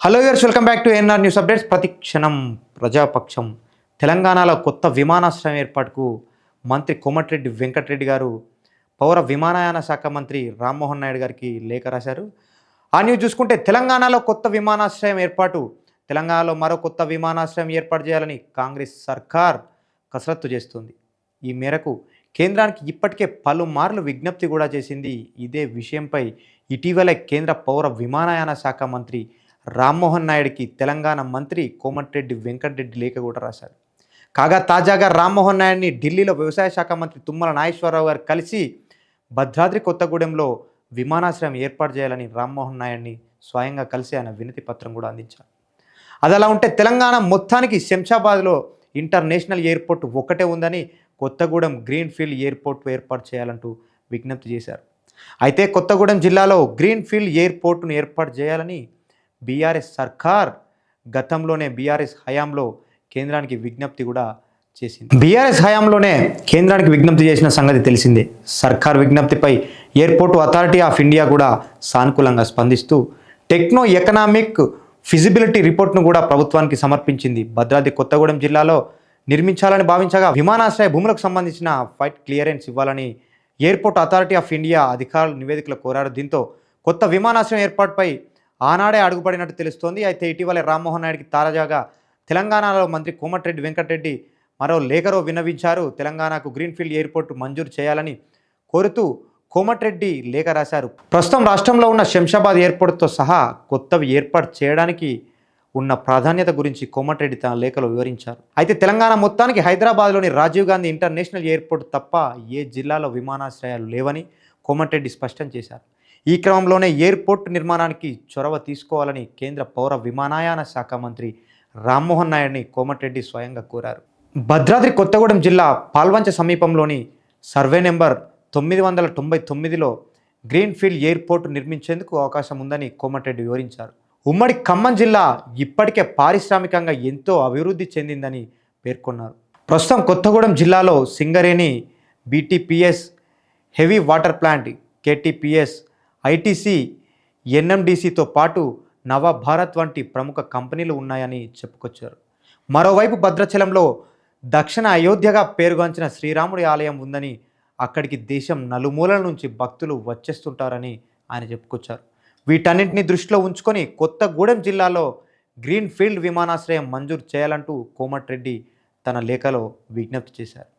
Hello viewers, welcome back to NR news updates. ప్రతి క్షణం ప్రజాపక్షం. తెలంగాణలో కొత్త విమానాశ్రయం ఏర్పాటుకు మంత్రి కోమటిరెడ్డి వెంకటరెడ్డి గారు పౌర విమానయాన శాఖ మంత్రి రామ్మోహన్ నాయుడు గారికి లేఖ రాశారు. ఆ న్యూస్ చూసుకుంటే తెలంగాణలో కొత్త విమానాశ్రయం ఏర్పాటు, తెలంగాణలో మరో కొత్త విమానాశ్రయం ఏర్పాటు చేయాలని కాంగ్రెస్ సర్కార్ కసరత్తు చేస్తుంది. ఈ మేరకు కేంద్రానికి ఇప్పటికే పలుమార్లు విజ్ఞప్తి కూడా చేసింది. ఇదే విషయంపై ఇటీవలే కేంద్ర పౌర విమానయాన శాఖ మంత్రి రామ్మోహన్ నాయుడికి తెలంగాణ మంత్రి కోమటిరెడ్డి వెంకటరెడ్డి లేఖ కూడా రాశారు. కాగా తాజాగా రామ్మోహన్ నాయుడిని ఢిల్లీలో వ్యవసాయ శాఖ మంత్రి తుమ్మల నాగేశ్వరరావు గారు కలిసి భద్రాద్రి కొత్తగూడెంలో విమానాశ్రయం ఏర్పాటు చేయాలని రామ్మోహన్ నాయుడిని స్వయంగా కలిసి ఆయన వినతి పత్రం కూడా అందించారు. అది అలా ఉంటే తెలంగాణ మొత్తానికి శంషాబాద్లో ఇంటర్నేషనల్ ఎయిర్పోర్ట్ ఒక్కటే ఉందని, కొత్తగూడెం గ్రీన్ఫీల్డ్ ఎయిర్పోర్ట్ ఏర్పాటు చేయాలంటూ విజ్ఞప్తి చేశారు. అయితే కొత్తగూడెం జిల్లాలో గ్రీన్ఫీల్డ్ ఎయిర్పోర్టును ఏర్పాటు చేయాలని బీఆర్ఎస్ సర్కార్ గతంలోనే బీఆర్ఎస్ హయాంలో కేంద్రానికి విజ్ఞప్తి కూడా చేసింది. బీఆర్ఎస్ హయాంలోనే కేంద్రానికి విజ్ఞప్తి చేసిన సంగతి తెలిసిందే. సర్కార్ విజ్ఞప్తిపై ఎయిర్పోర్ట్ అథారిటీ ఆఫ్ ఇండియా కూడా సానుకూలంగా స్పందిస్తూ టెక్నో ఎకనామిక్ ఫిజిబిలిటీ రిపోర్ట్ను కూడా ప్రభుత్వానికి సమర్పించింది. భద్రాద్రి కొత్తగూడెం జిల్లాలో నిర్మించాలని భావించగా విమానాశ్రయ భూములకు సంబంధించిన ఫైట్ క్లియరెన్స్ ఇవ్వాలని ఎయిర్పోర్ట్ అథారిటీ ఆఫ్ ఇండియా అధికారులు నివేదికలు కోరారు. దీంతో కొత్త విమానాశ్రయం ఏర్పాటుపై ఆనాడే అడుగుపడినట్టు తెలుస్తోంది. అయితే ఇటీవలే రామ్మోహన్ నాయుడికి తాజాగా తెలంగాణలో మంత్రి కోమటిరెడ్డి వెంకటరెడ్డి మరో లేఖలో విన్నవించారు. తెలంగాణకు గ్రీన్ఫీల్డ్ ఎయిర్పోర్ట్ మంజూరు చేయాలని కోరుతూ కోమటిరెడ్డి లేఖ రాశారు. ప్రస్తుతం రాష్ట్రంలో ఉన్న శంషాబాద్ ఎయిర్పోర్ట్తో సహా కొత్తవి ఏర్పాటు చేయడానికి ఉన్న ప్రాధాన్యత గురించి కోమటిరెడ్డి తన లేఖలో వివరించారు. అయితే తెలంగాణ మొత్తానికి హైదరాబాద్లోని రాజీవ్ గాంధీ ఇంటర్నేషనల్ ఎయిర్పోర్ట్ తప్ప ఏ జిల్లాలో విమానాశ్రయాలు లేవని కోమటిరెడ్డి స్పష్టం చేశారు. ఈ క్రమంలోనే ఎయిర్పోర్ట్ నిర్మాణానికి చొరవ తీసుకోవాలని కేంద్ర పౌర విమానయాన శాఖ మంత్రి రామ్మోహన్ నాయుడిని కోమటిరెడ్డి స్వయంగా కోరారు. భద్రాద్రి కొత్తగూడెం జిల్లా పాల్వంచ సమీపంలోని సర్వే నెంబర్ 999లో గ్రీన్ఫీల్డ్ ఎయిర్పోర్ట్ నిర్మించేందుకు అవకాశం ఉందని కోమటిరెడ్డి వివరించారు. ఉమ్మడి ఖమ్మం జిల్లా ఇప్పటికే పారిశ్రామికంగా ఎంతో అభివృద్ధి చెందిందని పేర్కొన్నారు. ప్రస్తుతం కొత్తగూడెం జిల్లాలో Singareni, BTPS, heavy water plant, KTPS, ITC, ఎన్ఎండిసితో పాటు నవభారత్ వంటి ప్రముఖ కంపెనీలు ఉన్నాయని చెప్పుకొచ్చారు. మరోవైపు భద్రాచలంలో దక్షిణ అయోధ్యగా పేరుగాంచిన శ్రీరాముడి ఆలయం ఉందని, అక్కడికి దేశం నలుమూలల నుంచి భక్తులు వచ్చేస్తుంటారని ఆయన చెప్పుకొచ్చారు. వీటన్నింటినీ దృష్టిలో ఉంచుకొని కొత్తగూడెం జిల్లాలో గ్రీన్ఫీల్డ్ విమానాశ్రయం మంజూరు చేయాలంటూ కోమటిరెడ్డి తన లేఖలో విజ్ఞప్తి చేశారు.